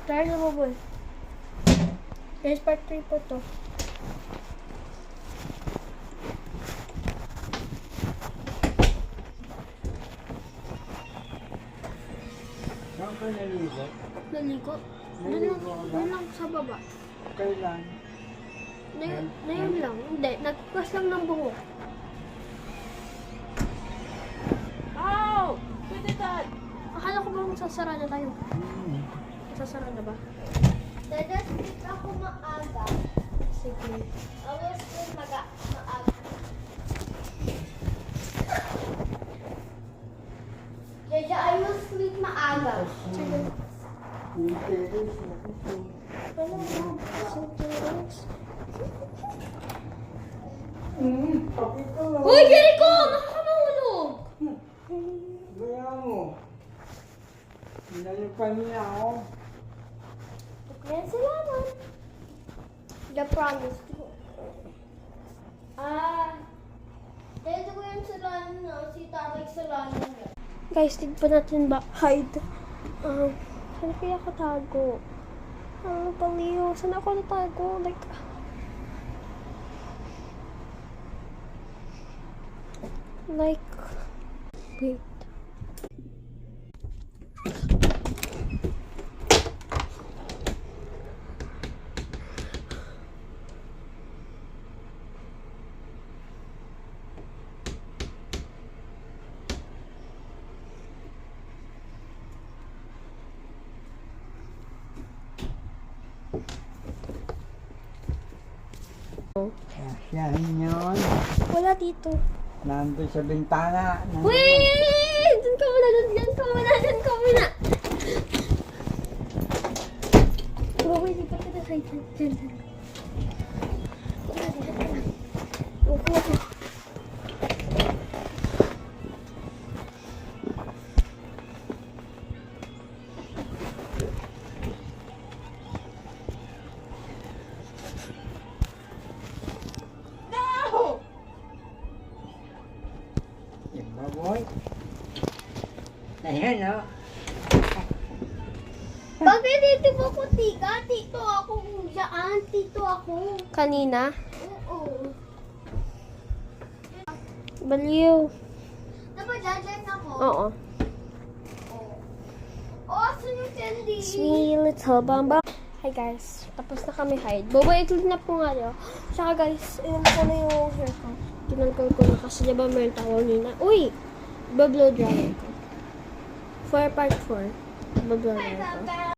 Try na mo, boy. Guys, part 3 po to. Saan ka naligo? Naligo. Doon lang sa baba. Kailan? Ngayon lang. Hindi, nagkukas lang ng buhok. Ow! Pwede that! Akala ko ba masasara na tayo? Masasara na ba? Dadastik ako maaga. Sige. Awas ko maaga. Jaja, I will sleep maaga. Sige. Interes. Wala mo. Sinterex. Pakito. Uy, Jericho! Nakakamahulog! Gaya mo. Hinayupan niya ako. Okay, salamat. The promise. Dito ko yung salon na si tatay salon niya. Guys, tignan natin ba? Hide. Saan kaya ako tago? Paliw. Saan ako natago? Like, wait. Yan yun. Wala dito. Nandun sa bintana. Wait! Dun ka muna, dun ka muna. Wait, dito ka na kayo. Dyan. Upo ako. No! Diba, boy? Ayan, no? Bakit dito ba ko tika? Tito ako kung saan. Tito ako. Kanina? Oo. Baliw. Dapat dyan ako. Oo. Oh, saan yung candy? Sweet little bamba. Hi guys, tapos na kami hide. Bobo-iklig na po nga niyo. Tsaka guys, ilan ko na yung hair ko. Tinanggal ko na kasi diba meron tawag nina. Uy! Bablow dryer ko. For part 4. Bablow dryer ko.